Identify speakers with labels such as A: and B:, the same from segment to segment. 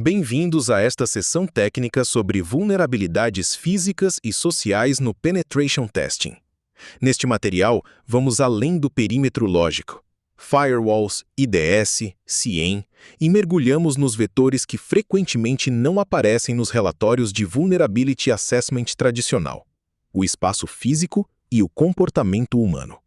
A: Bem-vindos a esta sessão técnica sobre vulnerabilidades físicas e sociais no Penetration Testing. Neste material, vamos além do perímetro lógico, firewalls, IDS, CIEM, e mergulhamos nos vetores que frequentemente não aparecem nos relatórios de Vulnerability Assessment tradicional, o espaço físico e o comportamento humano.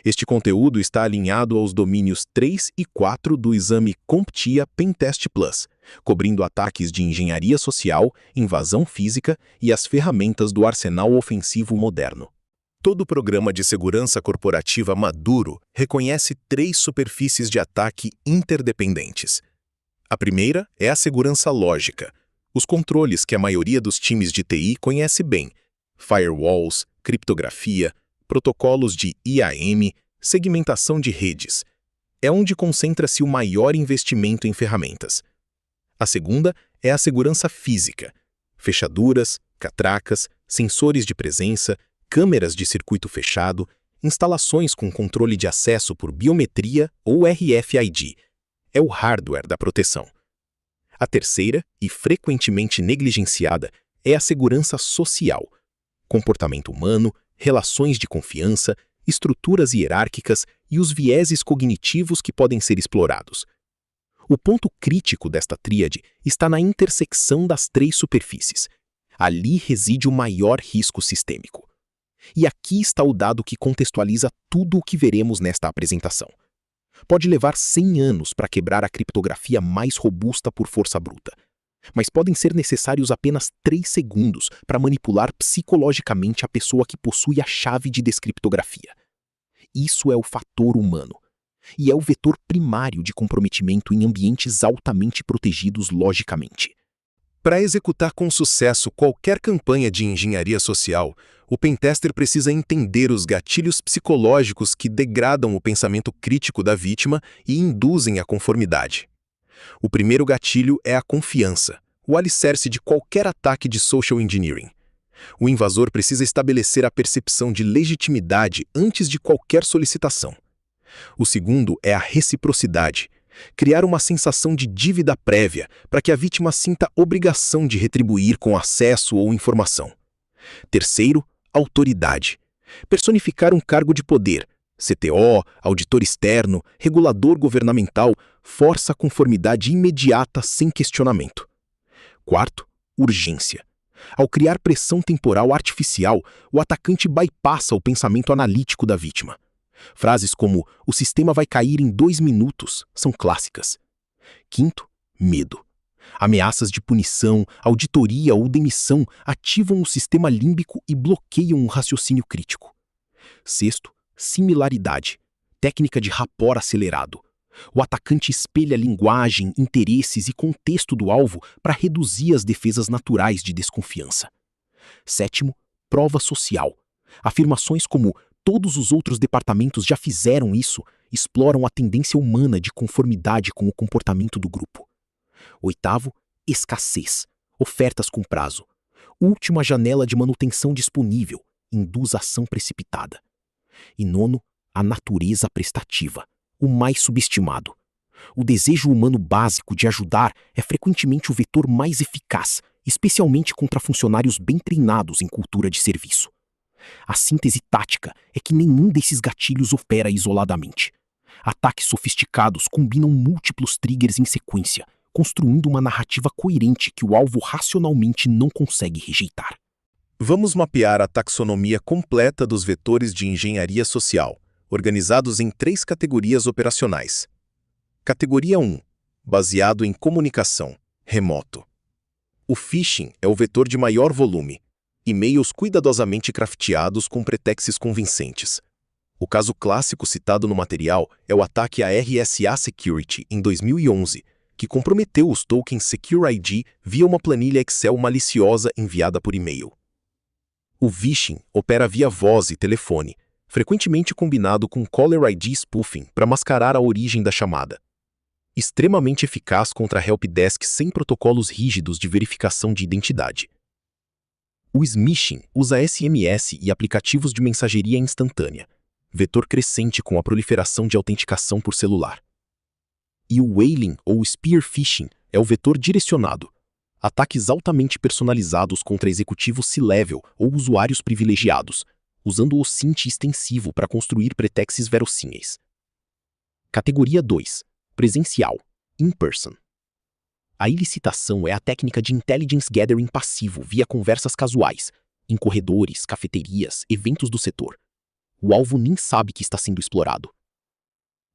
A: Este conteúdo está alinhado aos domínios 3 e 4 do exame CompTIA Pentest Plus, cobrindo ataques de engenharia social, invasão física e as ferramentas do arsenal ofensivo moderno. Todo programa de segurança corporativa maduro reconhece 3 superfícies de ataque interdependentes. A primeira é a segurança lógica, os controles que a maioria dos times de TI conhece bem: firewalls, criptografia, protocolos de IAM, segmentação de redes. É onde concentra-se o maior investimento em ferramentas. A segunda é a segurança física: fechaduras, catracas, sensores de presença, câmeras de circuito fechado, instalações com controle de acesso por biometria ou RFID. É o hardware da proteção. A terceira, e frequentemente negligenciada, é a segurança social: comportamento humano, relações de confiança, estruturas hierárquicas e os vieses cognitivos que podem ser explorados. O ponto crítico desta tríade está na intersecção das 3 superfícies. Ali reside o maior risco sistêmico. E aqui está o dado que contextualiza tudo o que veremos nesta apresentação. Pode levar 100 anos para quebrar a criptografia mais robusta por força bruta, mas podem ser necessários apenas 3 segundos para manipular psicologicamente a pessoa que possui a chave de descriptografia. Isso é o fator humano, e é o vetor primário de comprometimento em ambientes altamente protegidos logicamente. Para executar com sucesso qualquer campanha de engenharia social, o pentester precisa entender os gatilhos psicológicos que degradam o pensamento crítico da vítima e induzem a conformidade. O primeiro gatilho é a confiança, o alicerce de qualquer ataque de social engineering. O invasor precisa estabelecer a percepção de legitimidade antes de qualquer solicitação. O segundo é a reciprocidade, criar uma sensação de dívida prévia para que a vítima sinta obrigação de retribuir com acesso ou informação. Terceiro, autoridade, personificar um cargo de poder. CTO, auditor externo, regulador governamental, força a conformidade imediata sem questionamento. Quarto, urgência. Ao criar pressão temporal artificial, o atacante bypassa o pensamento analítico da vítima. Frases como "o sistema vai cair em 2 minutos" são clássicas. Quinto, medo. Ameaças de punição, auditoria ou demissão ativam o sistema límbico e bloqueiam o raciocínio crítico. Sexto, similaridade, técnica de rapport acelerado. O atacante espelha linguagem, interesses e contexto do alvo para reduzir as defesas naturais de desconfiança. Sétimo, prova social. Afirmações como "todos os outros departamentos já fizeram isso" exploram a tendência humana de conformidade com o comportamento do grupo. Oitavo, escassez, ofertas com prazo. Última janela de manutenção disponível, induz ação precipitada. E nono, a natureza prestativa, o mais subestimado. O desejo humano básico de ajudar é frequentemente o vetor mais eficaz, especialmente contra funcionários bem treinados em cultura de serviço. A síntese tática é que nenhum desses gatilhos opera isoladamente. Ataques sofisticados combinam múltiplos triggers em sequência, construindo uma narrativa coerente que o alvo racionalmente não consegue rejeitar. Vamos mapear a taxonomia completa dos vetores de engenharia social, organizados em 3 categorias operacionais. Categoria 1, baseado em comunicação, remoto. O phishing é o vetor de maior volume, e-mails cuidadosamente crafteados com pretextos convincentes. O caso clássico citado no material é o ataque à RSA Security em 2011, que comprometeu os tokens SecureID via uma planilha Excel maliciosa enviada por e-mail. O phishing opera via voz e telefone, frequentemente combinado com Caller ID spoofing para mascarar a origem da chamada. Extremamente eficaz contra helpdesk sem protocolos rígidos de verificação de identidade. O smishing usa SMS e aplicativos de mensageria instantânea, vetor crescente com a proliferação de autenticação por celular. E o whaling ou spear phishing é o vetor direcionado. Ataques altamente personalizados contra executivos C-level ou usuários privilegiados, usando o OSINT extensivo para construir pretextos verossímeis. Categoria 2. Presencial. In-person. A ilicitação é a técnica de intelligence gathering passivo via conversas casuais, em corredores, cafeterias, eventos do setor. O alvo nem sabe que está sendo explorado.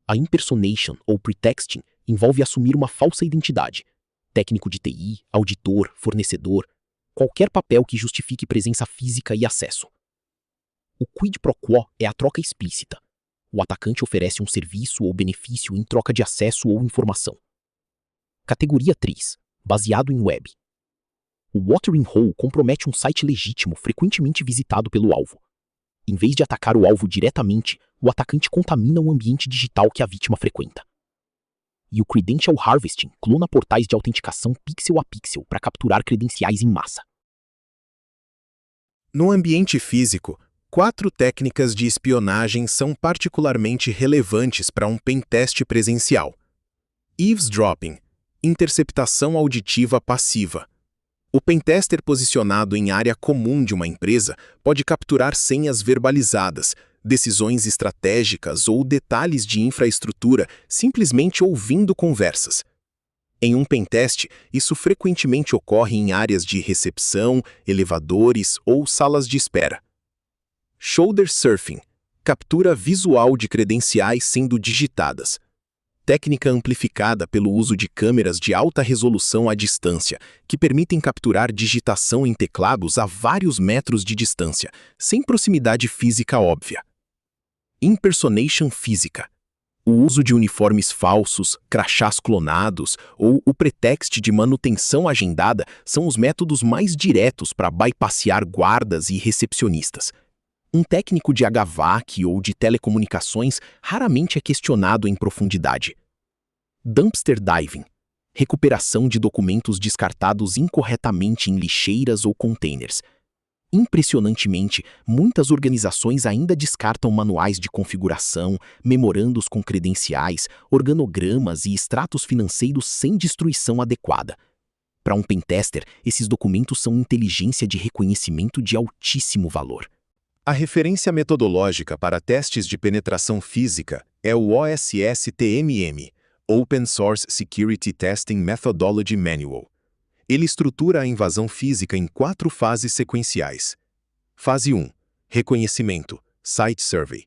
A: A impersonation ou pretexting envolve assumir uma falsa identidade. Técnico de TI, auditor, fornecedor, qualquer papel que justifique presença física e acesso. O quid pro quo é a troca explícita. O atacante oferece um serviço ou benefício em troca de acesso ou informação. Categoria 3. Baseado em web. O watering hole compromete um site legítimo frequentemente visitado pelo alvo. Em vez de atacar o alvo diretamente, o atacante contamina o ambiente digital que a vítima frequenta. E o Credential Harvesting clona portais de autenticação pixel a pixel para capturar credenciais em massa.
B: No ambiente físico, 4 técnicas de espionagem são particularmente relevantes para um pentest presencial. Eavesdropping, interceptação auditiva passiva. O pentester posicionado em área comum de uma empresa pode capturar senhas verbalizadas, decisões estratégicas ou detalhes de infraestrutura simplesmente ouvindo conversas. Em um pentest, isso frequentemente ocorre em áreas de recepção, elevadores ou salas de espera. Shoulder surfing, captura visual de credenciais sendo digitadas. Técnica amplificada pelo uso de câmeras de alta resolução à distância, que permitem capturar digitação em teclados a vários metros de distância, sem proximidade física óbvia. Impersonation física. O uso de uniformes falsos, crachás clonados ou o pretexto de manutenção agendada são os métodos mais diretos para bypassear guardas e recepcionistas. Um técnico de HVAC ou de telecomunicações raramente é questionado em profundidade. Dumpster diving. Recuperação de documentos descartados incorretamente em lixeiras ou containers. Impressionantemente, muitas organizações ainda descartam manuais de configuração, memorandos com credenciais, organogramas e extratos financeiros sem destruição adequada. Para um pentester, esses documentos são inteligência de reconhecimento de altíssimo valor. A referência metodológica para testes de penetração física é o OSS-TMM, Open Source Security Testing Methodology Manual. Ele estrutura a invasão física em 4 fases sequenciais. Fase 1. Reconhecimento, Site Survey.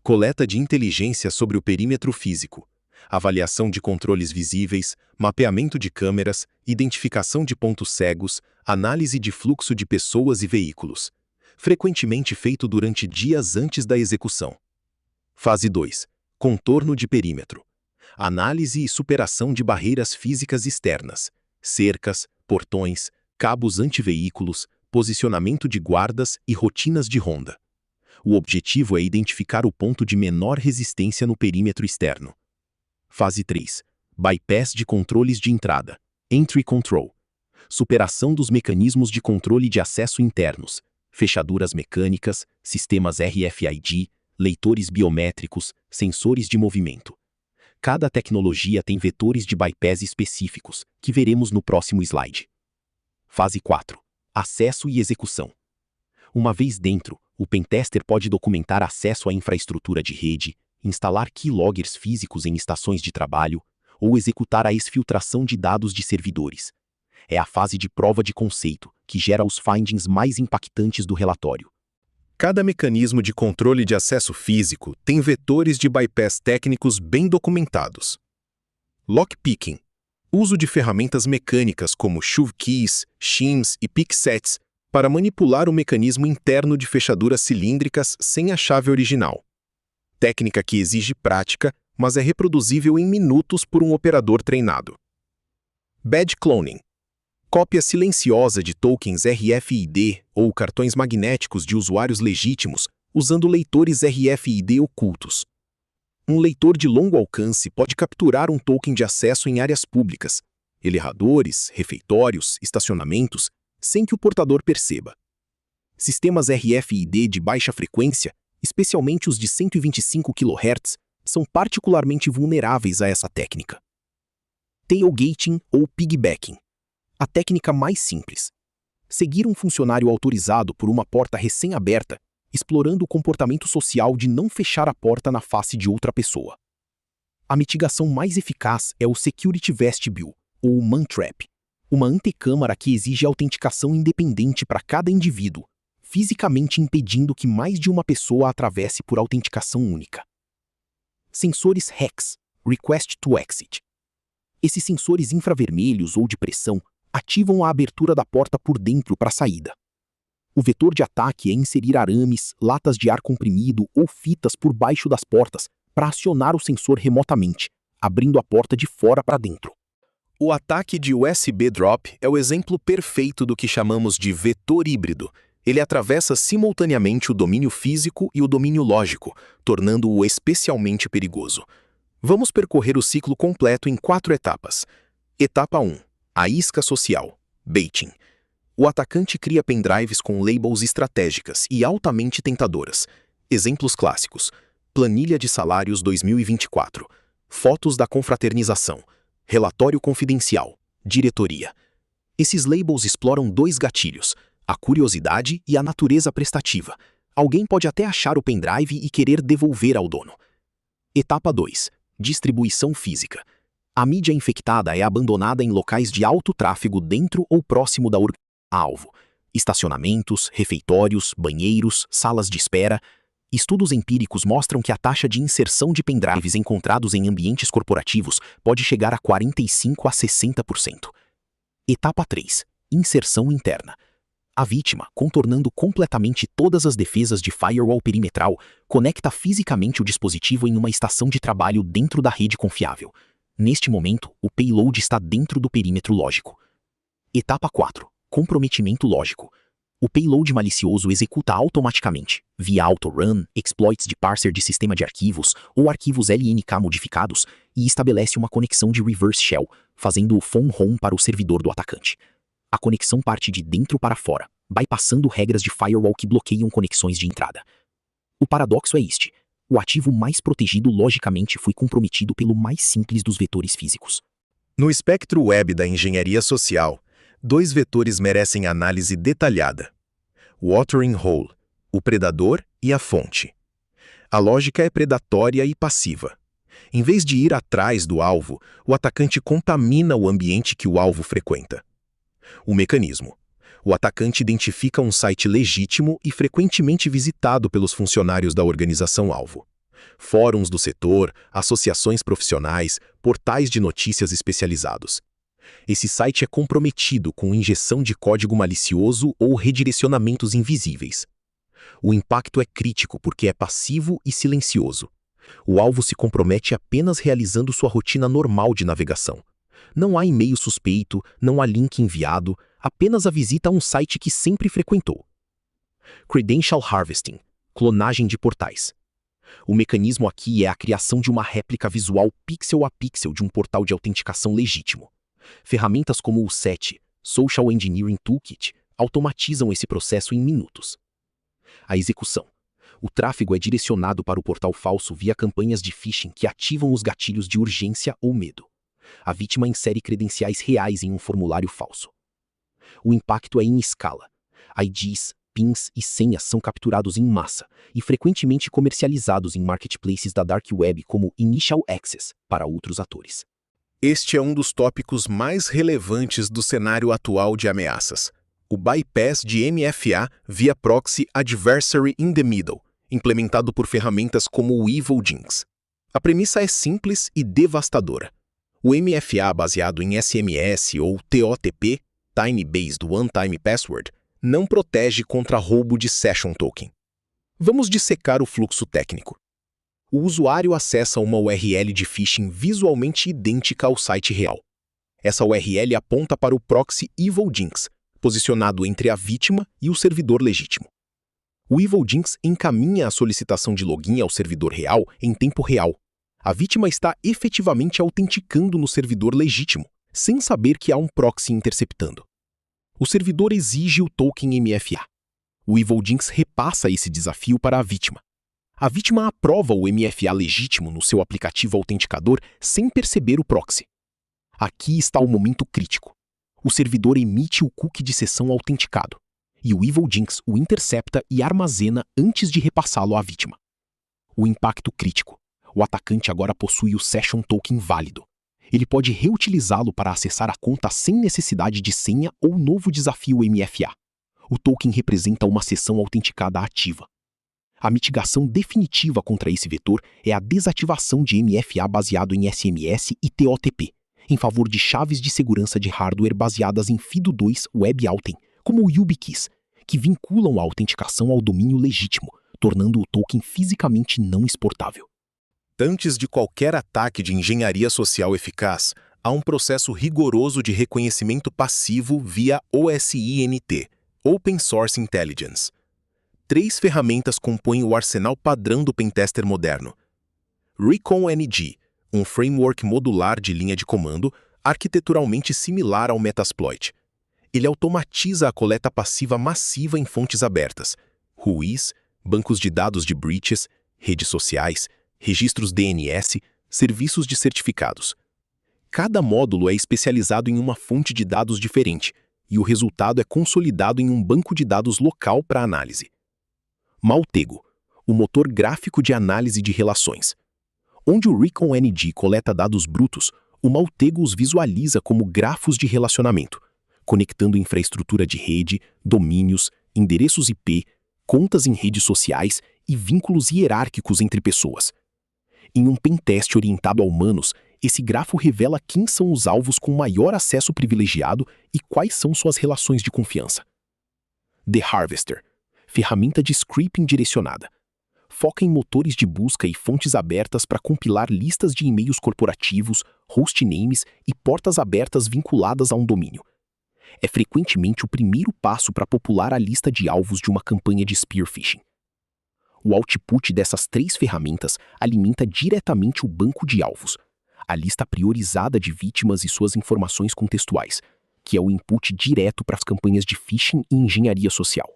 B: Coleta de inteligência sobre o perímetro físico. Avaliação de controles visíveis, mapeamento de câmeras, identificação de pontos cegos, análise de fluxo de pessoas e veículos. Frequentemente feito durante dias antes da execução. Fase 2. Contorno de perímetro. Análise e superação de barreiras físicas externas, cercas, portões, cabos antiveículos, posicionamento de guardas e rotinas de ronda. O objetivo é identificar o ponto de menor resistência no perímetro externo. Fase 3. Bypass de controles de entrada, Entry Control. Superação dos mecanismos de controle de acesso internos, fechaduras mecânicas, sistemas RFID, leitores biométricos, sensores de movimento. Cada tecnologia tem vetores de bypass específicos, que veremos no próximo slide. Fase 4. Acesso e execução. Uma vez dentro, o pentester pode documentar acesso à infraestrutura de rede, instalar keyloggers físicos em estações de trabalho, ou executar a exfiltração de dados de servidores. É a fase de prova de conceito, que gera os findings mais impactantes do relatório. Cada mecanismo de controle de acesso físico tem vetores de bypass técnicos bem documentados. Lockpicking. Uso de ferramentas mecânicas como shove keys, shims e picksets para manipular o mecanismo interno de fechaduras cilíndricas sem a chave original. Técnica que exige prática, mas é reproduzível em minutos por um operador treinado. Badge cloning. Cópia silenciosa de tokens RFID ou cartões magnéticos de usuários legítimos, usando leitores RFID ocultos. Um leitor de longo alcance pode capturar um token de acesso em áreas públicas, elevadores, refeitórios, estacionamentos, sem que o portador perceba. Sistemas RFID de baixa frequência, especialmente os de 125 kHz, são particularmente vulneráveis a essa técnica. Tailgating ou piggybacking. A técnica mais simples. Seguir um funcionário autorizado por uma porta recém-aberta, explorando o comportamento social de não fechar a porta na face de outra pessoa. A mitigação mais eficaz é o Security Vestibule, ou Man-Trap, uma antecâmara que exige autenticação independente para cada indivíduo, fisicamente impedindo que mais de uma pessoa atravesse por autenticação única. Sensores REX, Request to Exit. Esses sensores infravermelhos ou de pressão ativam a abertura da porta por dentro para a saída. O vetor de ataque é inserir arames, latas de ar comprimido ou fitas por baixo das portas para acionar o sensor remotamente, abrindo a porta de fora para dentro.
A: O ataque de USB Drop é o exemplo perfeito do que chamamos de vetor híbrido. Ele atravessa simultaneamente o domínio físico e o domínio lógico, tornando-o especialmente perigoso. Vamos percorrer o ciclo completo em 4 etapas. Etapa 1. A isca social, baiting. O atacante cria pendrives com labels estratégicas e altamente tentadoras. Exemplos clássicos: planilha de salários 2024, fotos da confraternização, relatório confidencial, diretoria. Esses labels exploram 2 gatilhos, a curiosidade e a natureza prestativa. Alguém pode até achar o pendrive e querer devolver ao dono. Etapa 2. Distribuição física. A mídia infectada é abandonada em locais de alto tráfego dentro ou próximo da alvo. Estacionamentos, refeitórios, banheiros, salas de espera. Estudos empíricos mostram que a taxa de inserção de pendrives encontrados em ambientes corporativos pode chegar a 45% a 60%. Etapa 3. Inserção interna. A vítima, contornando completamente todas as defesas de firewall perimetral, conecta fisicamente o dispositivo em uma estação de trabalho dentro da rede confiável. Neste momento, o payload está dentro do perímetro lógico. Etapa 4. Comprometimento lógico. O payload malicioso executa automaticamente, via autorun, exploits de parser de sistema de arquivos ou arquivos LNK modificados, e estabelece uma conexão de reverse shell, fazendo o phone home para o servidor do atacante. A conexão parte de dentro para fora, bypassando regras de firewall que bloqueiam conexões de entrada. O paradoxo é este: o ativo mais protegido logicamente foi comprometido pelo mais simples dos vetores físicos. No espectro web da engenharia social, 2 vetores merecem análise detalhada: o watering hole, o predador e a fonte. A lógica é predatória e passiva. Em vez de ir atrás do alvo, o atacante contamina o ambiente que o alvo frequenta. O mecanismo: o atacante identifica um site legítimo e frequentemente visitado pelos funcionários da organização-alvo. Fóruns do setor, associações profissionais, portais de notícias especializados. Esse site é comprometido com injeção de código malicioso ou redirecionamentos invisíveis. O impacto é crítico porque é passivo e silencioso. O alvo se compromete apenas realizando sua rotina normal de navegação. Não há e-mail suspeito, não há link enviado, apenas a visita a um site que sempre frequentou. Credential Harvesting, clonagem de portais. O mecanismo aqui é a criação de uma réplica visual pixel a pixel de um portal de autenticação legítimo. Ferramentas como o SET, Social Engineering Toolkit, automatizam esse processo em minutos. A execução. O tráfego é direcionado para o portal falso via campanhas de phishing que ativam os gatilhos de urgência ou medo. A vítima insere credenciais reais em um formulário falso. O impacto é em escala. IDs, PINs e senhas são capturados em massa e frequentemente comercializados em marketplaces da Dark Web como Initial Access para outros atores. Este é um dos tópicos mais relevantes do cenário atual de ameaças: o bypass de MFA via Proxy Adversary in the Middle, implementado por ferramentas como o EvilJinx. A premissa é simples e devastadora. O MFA baseado em SMS ou TOTP, Tiny Based One Time Password, não protege contra roubo de session token. Vamos dissecar o fluxo técnico. O usuário acessa uma URL de phishing visualmente idêntica ao site real. Essa URL aponta para o proxy EvilJinx, posicionado entre a vítima e o servidor legítimo. O EvilJinx encaminha a solicitação de login ao servidor real em tempo real. A vítima está efetivamente autenticando no servidor legítimo, sem saber que há um proxy interceptando. O servidor exige o token MFA. O EvilJinx repassa esse desafio para a vítima. A vítima aprova o MFA legítimo no seu aplicativo autenticador sem perceber o proxy.
B: Aqui está o momento crítico. O servidor emite o cookie de sessão autenticado, e o Evil Jinx o intercepta e armazena antes de repassá-lo à vítima. O impacto crítico. O atacante agora possui o Session Token válido. Ele pode reutilizá-lo para acessar a conta sem necessidade de senha ou novo desafio MFA. O token representa uma sessão autenticada ativa. A mitigação definitiva contra esse vetor é a desativação de MFA baseado em SMS e TOTP, em favor de chaves de segurança de hardware baseadas em FIDO2 WebAuthn, como o YubiKeys, que vinculam a autenticação ao domínio legítimo, tornando o token fisicamente não exportável.
A: Antes de qualquer ataque de engenharia social eficaz, há um processo rigoroso de reconhecimento passivo via OSINT, Open Source Intelligence. 3 ferramentas compõem o arsenal padrão do pentester moderno. ReconNG, um framework modular de linha de comando, arquiteturalmente similar ao Metasploit. Ele automatiza a coleta passiva massiva em fontes abertas, RUIs, bancos de dados de breaches, redes sociais, registros DNS, serviços de certificados. Cada módulo é especializado em uma fonte de dados diferente, e o resultado é consolidado em um banco de dados local para análise. Maltego, o motor gráfico de análise de relações. Onde o ReconNG coleta dados brutos, o Maltego os visualiza como grafos de relacionamento, conectando infraestrutura de rede, domínios, endereços IP, contas em redes sociais e vínculos hierárquicos entre pessoas. Em um pentest orientado a humanos, esse grafo revela quem são os alvos com maior acesso privilegiado e quais são suas relações de confiança. The Harvester, ferramenta de scraping direcionada. Foca em motores de busca e fontes abertas para compilar listas de e-mails corporativos, hostnames e portas abertas vinculadas a um domínio. É frequentemente o primeiro passo para popular a lista de alvos de uma campanha de spear phishing. O output dessas 3 ferramentas alimenta diretamente o banco de alvos, a lista priorizada de vítimas e suas informações contextuais, que é o input direto para as campanhas de phishing e engenharia social.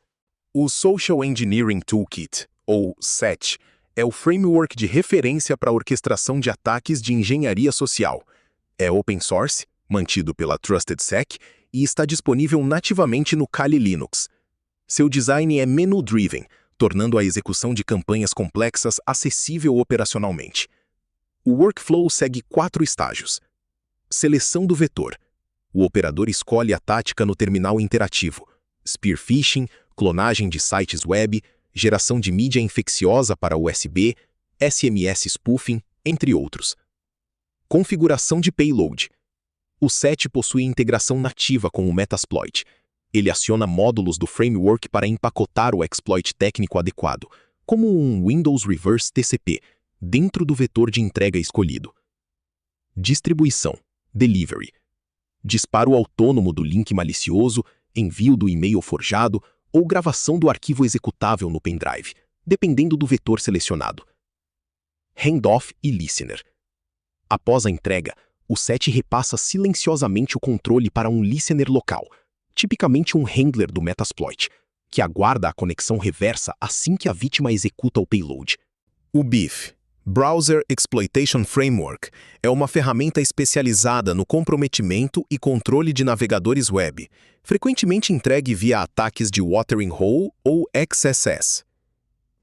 A: O Social Engineering Toolkit, ou SET, é o framework de referência para a orquestração de ataques de engenharia social. É open source, mantido pela TrustedSec, e está disponível nativamente no Kali Linux. Seu design é menu-driven, tornando a execução de campanhas complexas acessível operacionalmente. O workflow segue 4 estágios. Seleção do vetor. O operador escolhe a tática no terminal interativo. Spear phishing, clonagem de sites web, geração de mídia infecciosa para USB, SMS spoofing, entre outros. Configuração de payload. O SET possui integração nativa com o Metasploit. Ele aciona módulos do framework para empacotar o exploit técnico adequado, como um Windows Reverse TCP, dentro do vetor de entrega escolhido. Distribuição, delivery. Disparo autônomo do link malicioso, envio do e-mail forjado ou gravação do arquivo executável no pendrive, dependendo do vetor selecionado. Handoff e listener. Após a entrega, o SET repassa silenciosamente o controle para um listener local, tipicamente um handler do Metasploit, que aguarda a conexão reversa assim que a vítima executa o payload. O BEEF, Browser Exploitation Framework, é uma ferramenta especializada no comprometimento e controle de navegadores web, frequentemente entregue via ataques de Watering Hole ou XSS.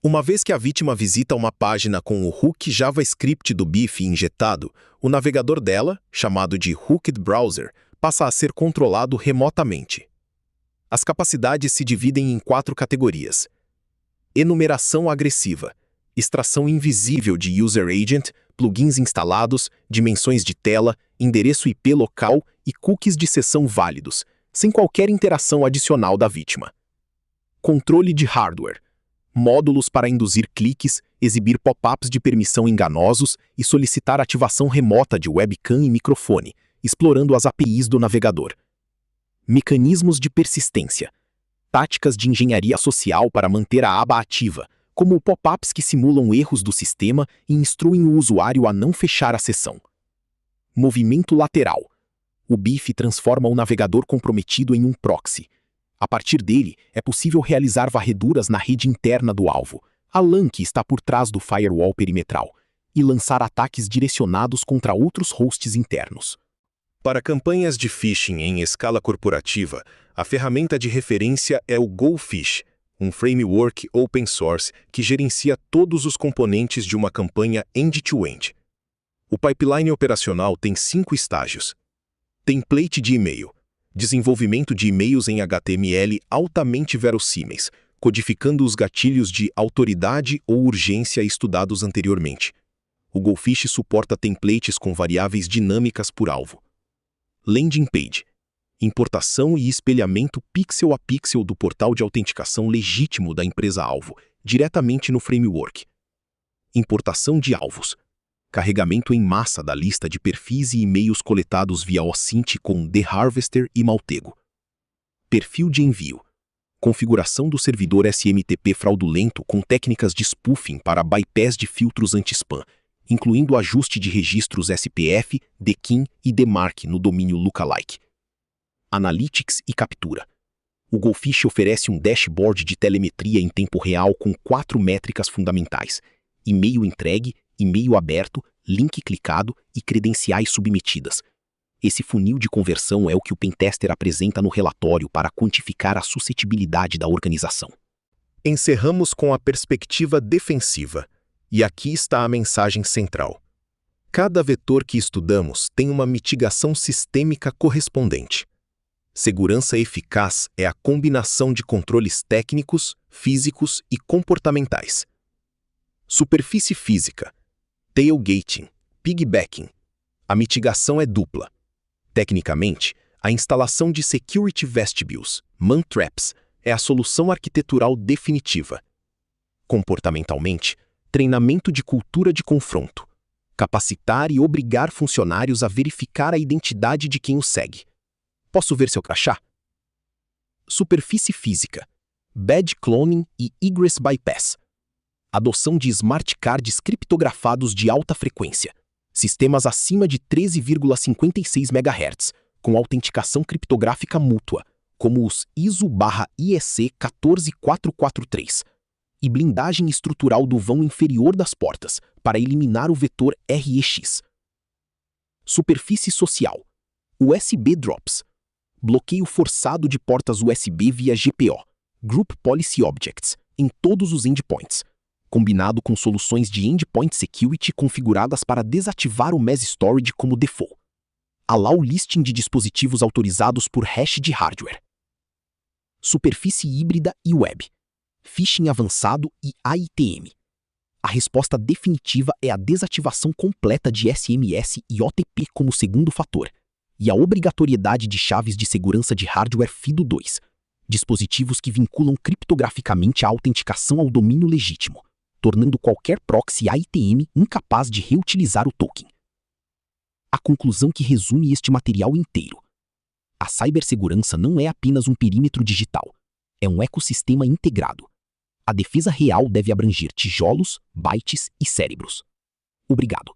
A: Uma vez que a vítima visita uma página com o hook JavaScript do BEEF injetado, o navegador dela, chamado de Hooked Browser, passa a ser controlado remotamente. As capacidades se dividem em 4 categorias. Enumeração agressiva, extração invisível de user agent, plugins instalados, dimensões de tela, endereço IP local e cookies de sessão válidos, sem qualquer interação adicional da vítima. Controle de hardware, módulos para induzir cliques, exibir pop-ups de permissão enganosos e solicitar ativação remota de webcam e microfone, explorando as APIs do navegador. Mecanismos de persistência. Táticas de engenharia social para manter a aba ativa, como pop-ups que simulam erros do sistema e instruem o usuário a não fechar a sessão. Movimento lateral. O BEEF transforma o navegador comprometido em um proxy. A partir dele, é possível realizar varreduras na rede interna do alvo, a LAN que está por trás do firewall perimetral, e lançar ataques direcionados contra outros hosts internos. Para campanhas de phishing em escala corporativa, a ferramenta de referência é o GoPhish, um framework open source que gerencia todos os componentes de uma campanha end-to-end. O pipeline operacional tem 5 estágios. Template de e-mail. Desenvolvimento de e-mails em HTML altamente verossímeis, codificando os gatilhos de autoridade ou urgência estudados anteriormente. O GoPhish suporta templates com variáveis dinâmicas por alvo. Landing page. Importação e espelhamento pixel a pixel do portal de autenticação legítimo da empresa-alvo, diretamente no framework. Importação de alvos. Carregamento em massa da lista de perfis e e-mails coletados via OSINT com The Harvester e Maltego. Perfil de envio. Configuração do servidor SMTP fraudulento com técnicas de spoofing para bypass de filtros anti-spam, incluindo ajuste de registros SPF, DKIM e DMARC no domínio lookalike. Analytics e captura. O GoPhish oferece um dashboard de telemetria em tempo real com 4 métricas fundamentais: e-mail entregue, e-mail aberto, link clicado e credenciais submetidas. Esse funil de conversão é o que o pentester apresenta no relatório para quantificar a suscetibilidade da organização.
B: Encerramos com a perspectiva defensiva. E aqui está a mensagem central. Cada vetor que estudamos tem uma mitigação sistêmica correspondente. Segurança eficaz é a combinação de controles técnicos, físicos e comportamentais. Superfície física. Tailgating, piggybacking. A mitigação é dupla. Tecnicamente, a instalação de Security Vestibules, man-traps, é a solução arquitetural definitiva. Comportamentalmente, treinamento de cultura de confronto. Capacitar e obrigar funcionários a verificar a identidade de quem o segue. Posso ver seu crachá? Superfície física. Badge cloning e egress bypass. Adoção de smart cards criptografados de alta frequência. Sistemas acima de 13,56 MHz, com autenticação criptográfica mútua, como os ISO/IEC 14443. E blindagem estrutural do vão inferior das portas, para eliminar o vetor REX. Superfície social. USB Drops. Bloqueio forçado de portas USB via GPO, Group Policy Objects, em todos os endpoints, combinado com soluções de Endpoint Security configuradas para desativar o Mass Storage como default. Allow listing de dispositivos autorizados por hash de hardware. Superfície híbrida e web. Phishing avançado e AITM. A resposta definitiva é a desativação completa de SMS e OTP como segundo fator, e a obrigatoriedade de chaves de segurança de hardware FIDO2, dispositivos que vinculam criptograficamente a autenticação ao domínio legítimo, tornando qualquer proxy AITM incapaz de reutilizar o token. A conclusão que resume este material inteiro. A cibersegurança não é apenas um perímetro digital, é um ecossistema integrado. A defesa real deve abranger tijolos, bytes e cérebros. Obrigado.